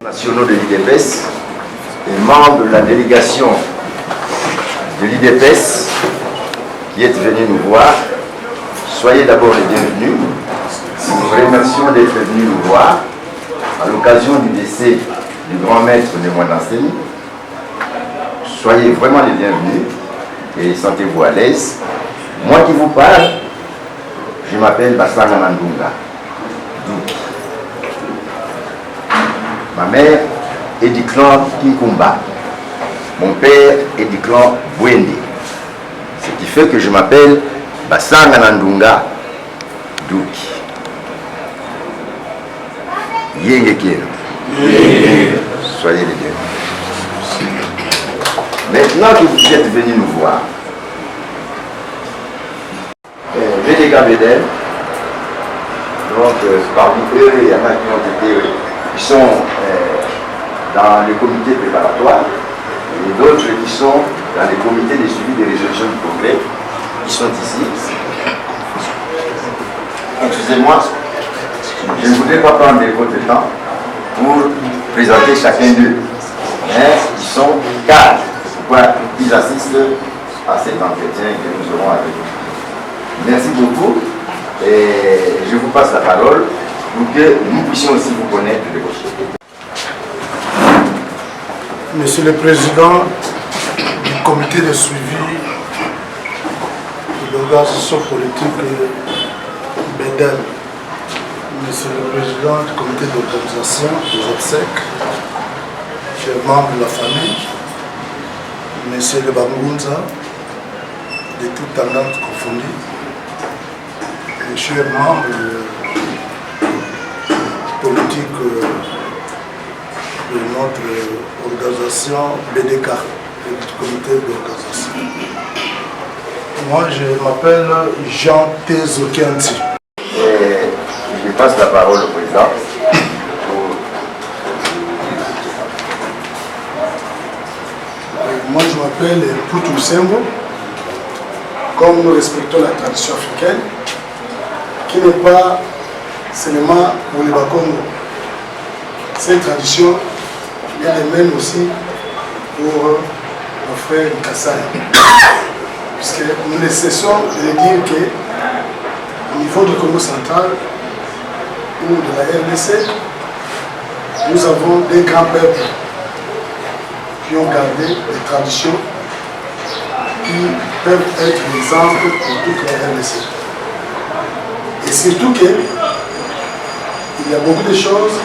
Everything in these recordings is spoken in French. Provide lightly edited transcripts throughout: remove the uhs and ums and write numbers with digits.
Nationaux de l'IDPS et membres de la délégation de l'IDPS qui êtes venus nous voir, soyez d'abord les bienvenus. Nous vous remercions d'être venus nous voir à l'occasion du décès du grand maître de Mwandanseni. Soyez vraiment les bienvenus et sentez-vous à l'aise. Moi qui vous parle, je m'appelle Basanga Nandunga. Ma mère est du clan Kinkumba. Mon père est du clan Bwende. Ce qui fait que je m'appelle Basanga Nandunga Douki. Yengekeno. Soyez les bienvenus. Maintenant que vous êtes venus nous voir, Bénéga Bédel, donc parmi eux, il y en a qui sont dans le comité préparatoire et d'autres qui sont dans les comités de suivi des résolutions du Congrès, qui sont ici. Excusez-moi, je ne voudrais pas prendre votre temps pour présenter chacun d'eux, mais ils sont 4. Pourquoi ils assistent à cet entretien que nous aurons avec vous. Merci beaucoup et je vous passe la parole pour que nous puissions aussi vous connaître de votre côté. Monsieur le Président du comité de suivi de l'organisation politique BEDEL, Monsieur le Président du comité d'organisation des obsèques, chers membres de la famille, Monsieur le Bangunza, de toutes tendances confondues, et chers membres politiques de notre organisation BDK, du comité d'organisation. Moi, je m'appelle Jean Tezokianti. Je passe la parole au président. Moi, je m'appelle Poutou Sembo. Comme nous respectons la tradition africaine, qui n'est pas seulement pour les Bakongo. Cette tradition, elle est même aussi pour nos frères du Kassai. Puisque nous ne cessons de dire qu'au niveau du Congo central ou de la RDC, nous avons des grands peuples qui ont gardé des traditions qui peuvent être l'exemple pour toute la RDC. Et surtout qu'il y a beaucoup de choses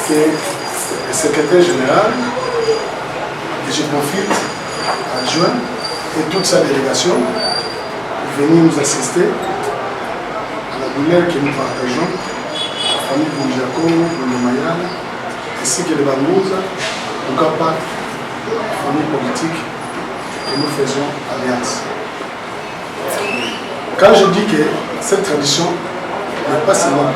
que le secrétaire général, et je profite à juin, et toute sa délégation pour venir nous assister à la douleur que nous partageons, la famille Bounjako, le Mayana, ainsi que le Bambouza, le Kapak, la famille politique que nous faisons alliance. Quand je dis que cette tradition n'est pas seulement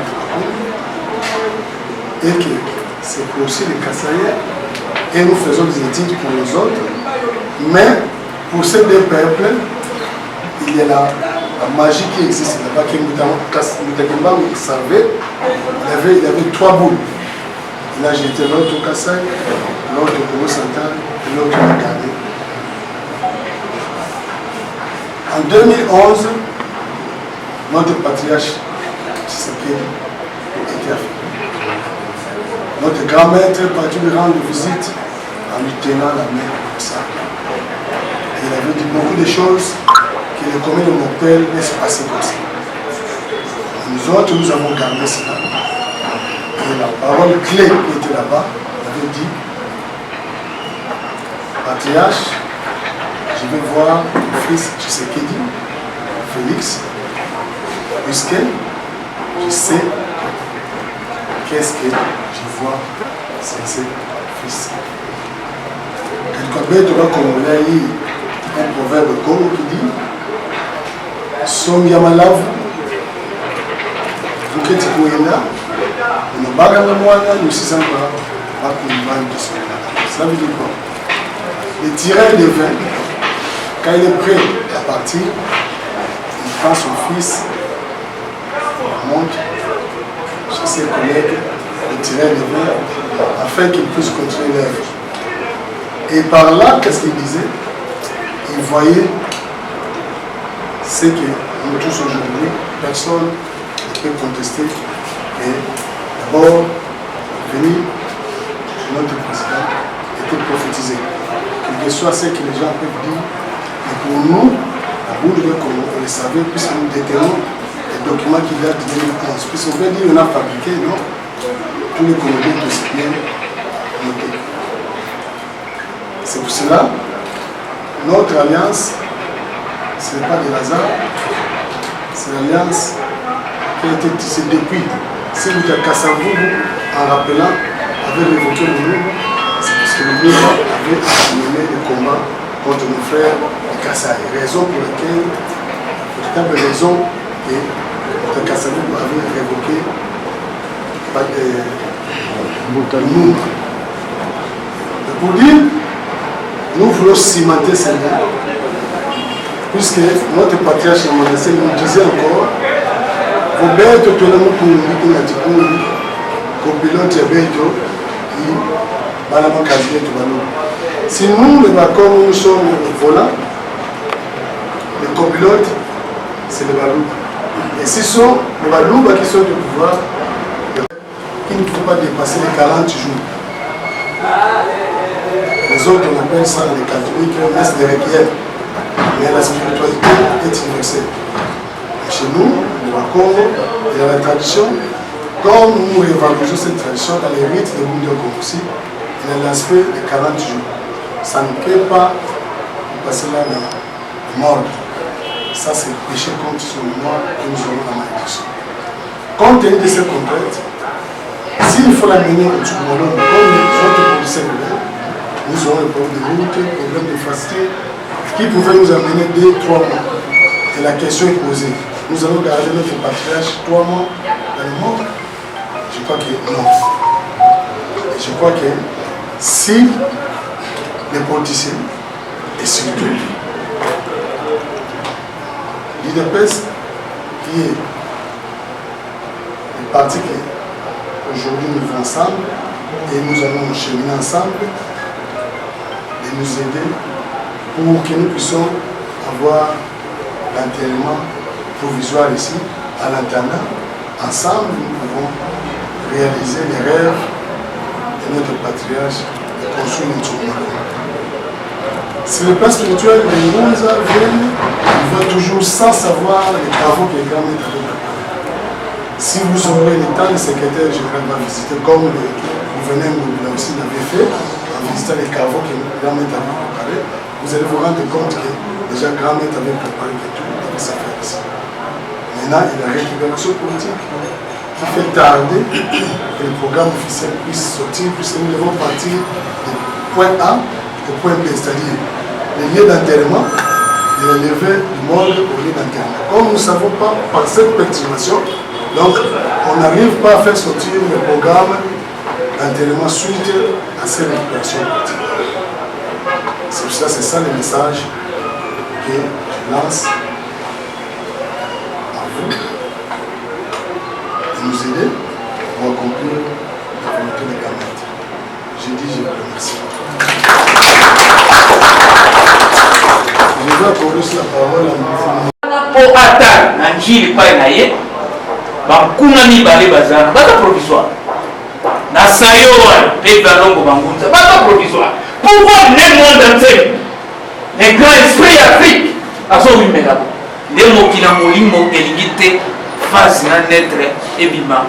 et que c'est pour aussi les Kassaïens, et nous faisons des études pour les autres, mais pour ces deux peuples, il y a la magie qui existe là-bas, qui Moutakimba savait, il y avait 3 boules. Là, j'étais l'autre au Kassai, l'autre au Congo central, et l'autre au Gardé. En 2011, notre patriarche Tshisekedi était africain. Notre grand-maître est parti lui rendre visite en lui tenant la main comme ça. Et il avait dit beaucoup de choses que le commun de mortel ne se passait comme ça. Nous autres, nous avons gardé cela. Et la parole clé qui était là-bas, il avait dit, patriarche, je vais voir mon fils Tshisekedi, Félix, puisque je sais qu'est-ce que je vois c'est ses fils. Quelque part, tu vas comme on l'a dit, un proverbe Congo qui dit Songia malavu, Buketi Kouenda, nous bagons le moine, nous sommes pas pour nous vendre de cela. Ça veut dire quoi? Le tireur de vin, quand il est prêt à partir, il prend son fils, il monte chez ses collègues, le tireur de vin, afin qu'il puisse continuer l'œuvre. Et par là, qu'est-ce qu'il disait? Il voyait ce que nous tous aujourd'hui, personne ne peut contester. Et d'abord, venir notre président était prophétisé. Quel que soit ce que les gens peuvent dire, et pour nous, la boule de Congo, on le savait, puisque nous détenons les documents qu'il y a de 2011. Puisqu'on peut dire qu'on a fabriqué, non? Tous les Congolais de ce bien notés. C'est pour cela, notre alliance, ce n'est pas de hasard, c'est l'alliance qui a été tissée depuis. Si vous êtes Kassavou, en rappelant, avait révoqué le nom, c'est parce que le Mouvement avait mené le combat contre nos frères de Kassai. Raison pour laquelle, véritable raison, que le Kassavou avait révoqué le nom. Pour dire, nous voulons cimenter ces liens, puisque notre patriarche Monasé nous disait encore, vos bêtes, tout le monde pour nous, copilote et bêtes, si nous, les bacons, nous sommes volants, les copilotes, c'est les balouba. Et si ce sont les balouba qui sont du pouvoir, il ne faut pas dépasser les 40 jours. Les autres, on appelle ça les catholiques, laissent des requêtes. Mais la spiritualité est universelle. Et chez nous, les bacons, il y a la tradition. Comme nous révalorisons cette tradition dans les rites de Bundoko aussi, il y a l'aspect de 40 jours. Ça ne peut pas passer là dans le mort. Ça, c'est le péché contre son mort que nous aurons la malédiction. Compte tenu de ces contraintes, s'il faut l'amener au Tchoubolon, comme les autres producteurs, nous aurons le problème de route, le problème de facilité, qui pouvait nous amener 2-3 mois. Et la question est posée. Nous allons garder notre patriarche 3 mois dans le monde? Je crois que non. Et je crois que si les politiciens, et surtout l'IDPS, qui est le parti qu'aujourd'hui nous vivons ensemble, et nous allons cheminer ensemble, et nous aider pour que nous puissions avoir l'enterrement provisoire ici, à l'intendant, ensemble nous pouvons réaliser les rêves de notre patriarche et construire notre monde. Si le plan spirituel de Ngunza viennent, il va toujours sans savoir les travaux que les grands-mères avaient préparés. Si vous aurez le temps, le secrétaire général va visiter, comme le gouverneur Ngoubila aussi l'avait fait, en visitant les travaux que les grands-mères avaient préparés, vous allez vous rendre compte que déjà les grands-mères avaient préparé que tout devait se faire ici. Maintenant, il y a la récupération politique qui fait tarder que le programme officiel puisse sortir, puisque nous devons partir du point A au point B, c'est-à-dire les lieux d'enterrement et la levée du monde au lieu d'enterrement. Comme nous ne savons pas par cette perturbation, donc on n'arrive pas à faire sortir le programme d'enterrement suite à ces récupérations politiques. C'est pour ça, c'est ça le message que je lance à vous, de nous aider pour accomplir la volonté des gamètes. Je dis, je vous remercie. Je vais accorder la parole à pour atteindre na njili pale na ye bakuna mibale bazana bata provisoire na sayo wana pe balongo bangunza bata provisoire pouvoir le monde entier les grands esprits Afrique aso wimela nde mokina molimo elingi te phase na netre ebima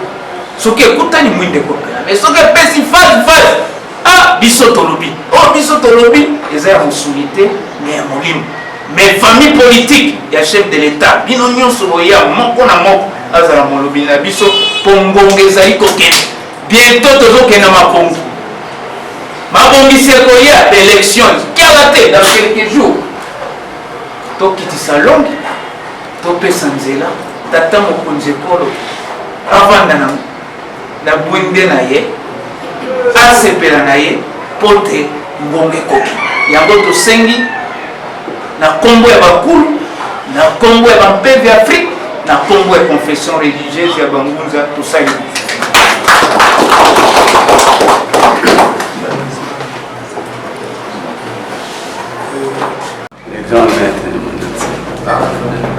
soki ekutani mwinde kopela mais soki epesi phase ah biso tolobi oh biso tolobi eza ya mosuni te mais ya molimo. Mais famille politique, il y a chef de l'État. Bino nyonso boya moko na moko azala molobi na biso pongongeza ikoke. Bientôt tozoke na mapongo. Mabongisi koya d'élection. Kialate dans quelques jours. tokitisa longi topesa nzela tata mokonzi ekolo avanda na bwinde na ye asepela na ye mpo te ngonga ekoki yango tosengi na nkombo ya bakulu na nkombo ya bampevi ya afrique na nkombo ya confession religieuse ya bangunza tosali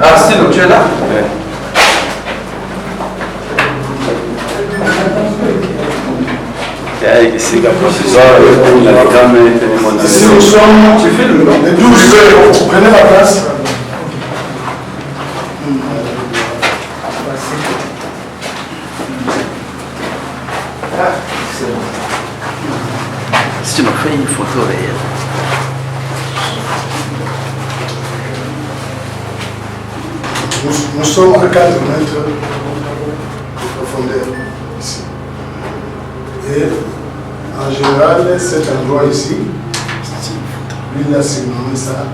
Ah, c'est le tu es là? Ouais. Ici, le professeur, la grande ici, nous sommes, tu fais le 12 heures. Prenez la place. Si tu me fais une photo réelle. Nous sommes à 4 mètres de profondeur ici. Et en général, cet endroit ici, lui il a surnommé ça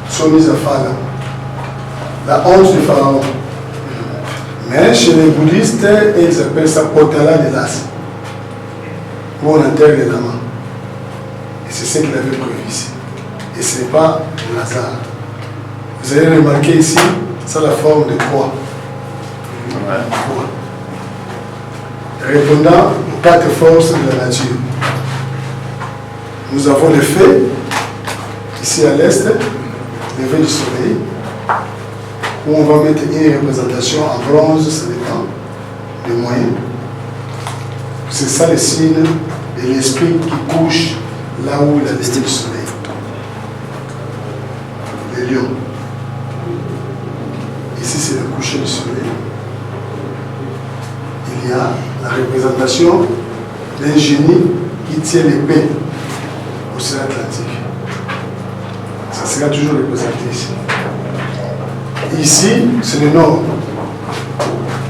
Somiza Fala, la honte du pharaon. Mais chez les bouddhistes, ils appellent ça Potala de l'As, où on enterre les lamas. Et c'est ce qu'il avait prévu ici. Et ce n'est pas le hasard. Vous avez remarqué ici, c'est la forme de croix. Répondant aux 4 forces de la nature. Nous avons le feu, ici à l'est, le lever du soleil, où on va mettre une représentation en bronze, ça dépend des moyens. C'est ça le signe de l'esprit qui couche là où il a levé du soleil. Le lion. Ici, c'est le coucher du soleil. Il y a la représentation d'un génie qui tient l'épée au océan Atlantique. Ça sera toujours représenté ici. Ici, c'est le nord,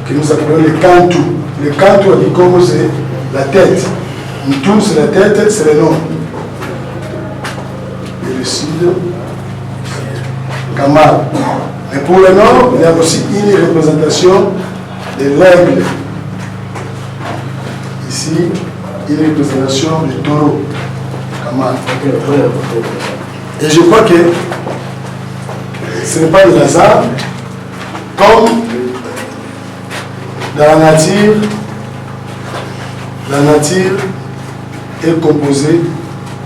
que nous appelons le Kantou. Le Kantou, dit comme c'est la tête. Tout, c'est la tête, c'est le nord. Et le sud, Kamal. Mais pour le nord, il y a aussi une représentation de l'aigle. Ici, une représentation du taureau. Kamal. Et je crois que ce n'est pas le hasard, comme dans la nature est composée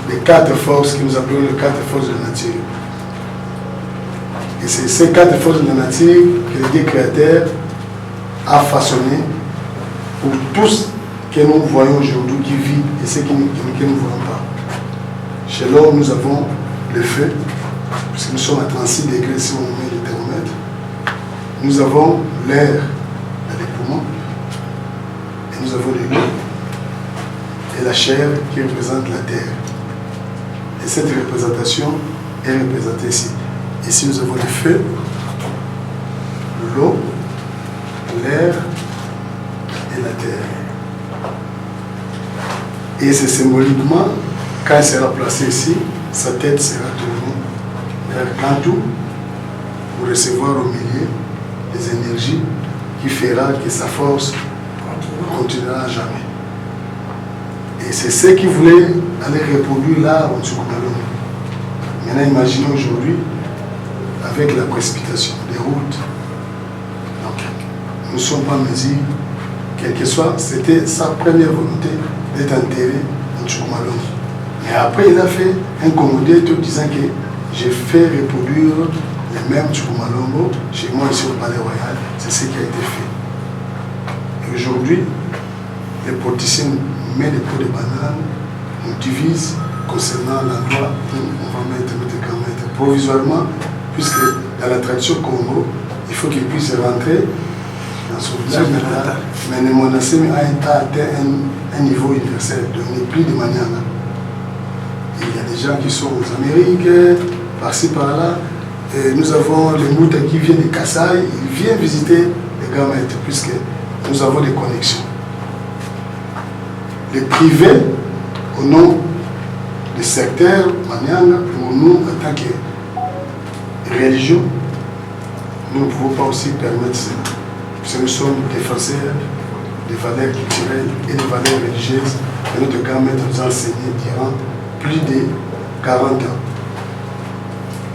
de 4 forces que nous appelons les 4 forces de la nature. Et c'est ces 4 forces de la nature que le Dieu créateur a façonné pour tous que nous voyons aujourd'hui qui vivent et ceux que nous ne voyons pas. Chez l'homme, nous avons le feu, puisque nous sommes à 36 degrés si on met le thermomètre. Nous avons l'air dans les poumons, et nous avons l'eau et la chair qui représente la terre. Et cette représentation est représentée ici. Ici, nous avons le feu, l'eau, l'air et la terre. Et c'est symboliquement, quand il sera placé ici, sa tête sera tournée vers Kantou pour recevoir au milieu des énergies qui fera que sa force continuera à jamais. Et c'est ce qui voulait aller reproduire là au Tsukumalongo. Maintenant, imaginez aujourd'hui, avec la précipitation des routes, donc, nous ne sommes pas en mesure, quel que soit, c'était sa première volonté d'être enterré au Tsukumalongo. Mais après, il a fait un commodé tout disant que j'ai fait reproduire les mêmes Tsukumalongo chez moi ici au Palais Royal. C'est ce qui a été fait. Et aujourd'hui, les politiciens mettent des pots de bananes, nous divisent concernant l'endroit où on va mettre provisoirement, puisque dans la tradition Congo, il faut qu'il puisse rentrer dans son village natal. Mais le monastère a atteint un niveau universel, devenu plus de manière. Il y a des gens qui sont aux Amériques, par-ci, par-là. Et nous avons les Mouta qui viennent de Kassai, ils viennent visiter les grands maîtres, puisque nous avons des connexions. Les privés, au nom des secteurs Manianga, pour nous, en tant que religieux, nous ne pouvons pas aussi permettre ça. Parce que nous sommes défenseurs des valeurs culturelles et des valeurs religieuses que notre grand-maître nous a enseignées durant plus de 40 ans.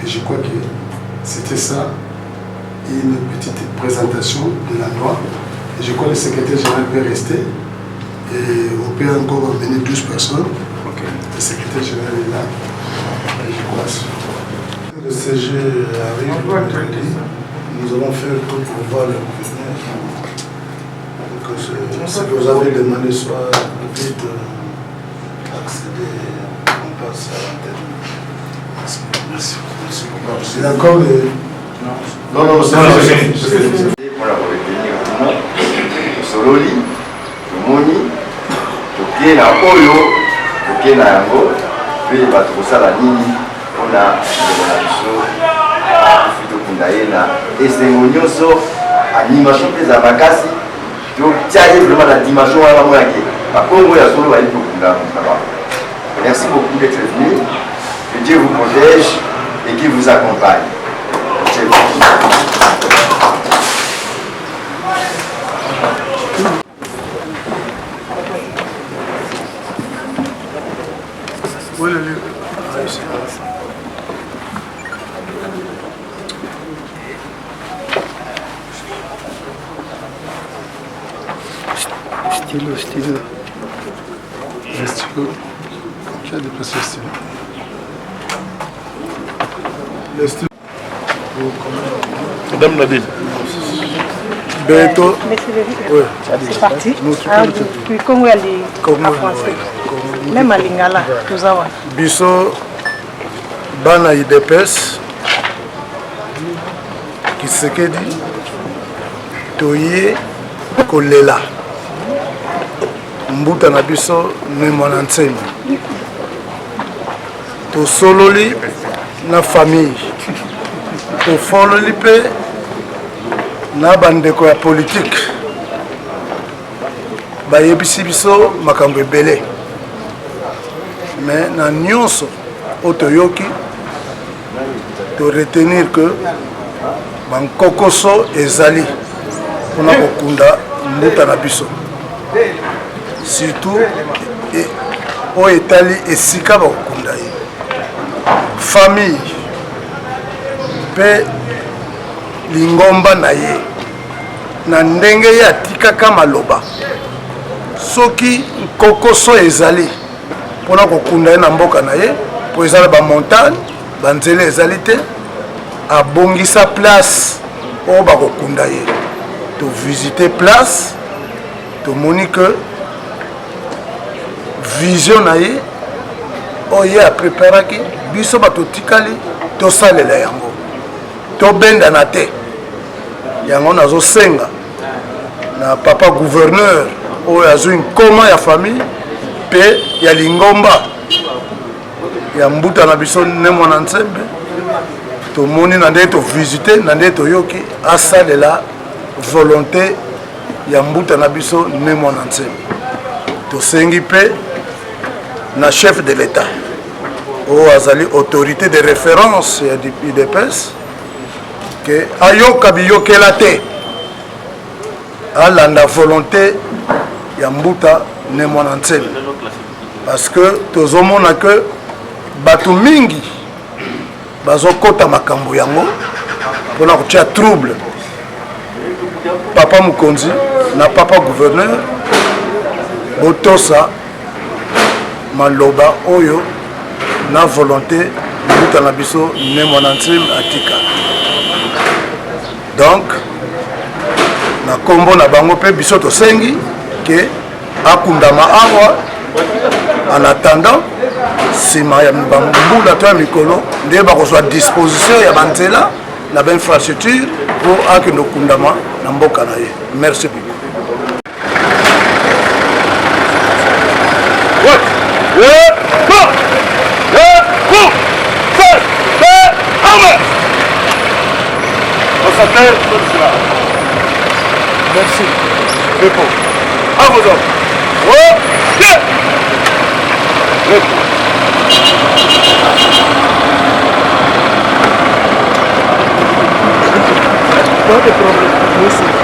Et je crois que c'était ça, une petite présentation de la loi. Et je crois que le secrétaire général peut rester. Et on peut encore emmener 12 personnes. Okay. Le secrétaire général est là. Et je crois que le CG arrive. Nous allons faire un tour pour voir le gouverneur. Que ce que vous avez demandé soit vite accédé. On passe à l'antenne. Merci. Il y a encore des... Non, c'est fini. Pour la revenir au nom, Sololi, Moni, toke na oyo, toke na yango, pe bato kosala nini mpona ndeko na biso akufi tokunda ye na esengo nyonso animation mpe eza makasi totia ye vraiment na dimension wana bamonake bakongo ya solo bayi tokunda mokaba. Merci beaucoup d'être venu, que Dieu vous protège et qu'il vous accompagne. Stylo. Qui a déplacé le stylo? Madame Nadine. Bientôt. Oui. C'est parti. Puis Congo en français. Même à Lingala, tout ça. Biso Bana IDPS qui se dit Toye Kolela. Mbuta na biso ne monantsemi. To sololi na famille. To fololi pe na bandeko ya politique. Bayebisi biso makambo ebele. Mais na nyonso otoyoki de retenir que bankokoso ezali pona kokunda mbuta na biso. Surtout o etali esika bakokunda ye. Famille pe lingomba na ye na ndenge ye atikaka maloba. Soki kokoso ezali pona kokunda ye na mboka na ye po ezala ba montagne banzela ezali te abongisa place o bakokunda ye to visiter place to moni que vision na ye oye a préparaki biso bato tikali to salela yango to benda na te yango nazo senga na papa gouverneur oyo azwi nkoma ya famille pe ya lingomba ya mbuta na biso ne mwana nsembe tomoni na nde to visiter na nde toyoki asalela volonté ya mbuta na biso ne mwana nsembe tosengi pe na chef de l'État oyo azali autorité de référence ya IDPS ke ayoka biyokela te alanda volonté ya mbuta ne mwana nsembe parce que tozomona que bato mingi bazokota makambo yango mpona kotia trouble papa mokonzi na papa gouverneur botosa maloba oyo na volonté mbuta na biso ne mwana nsembe atika. Donc na kombo na bango pe biso tosengi ke akundama awa en attendant sima ya mbula to ya mikolo nde bakozwa disposition ya banzela na bainfrastructure po akende okundama na mboka na ye. Merci beaucoup. Merci. Repos. À vos hommes. Oh, yeah. Repos. problème.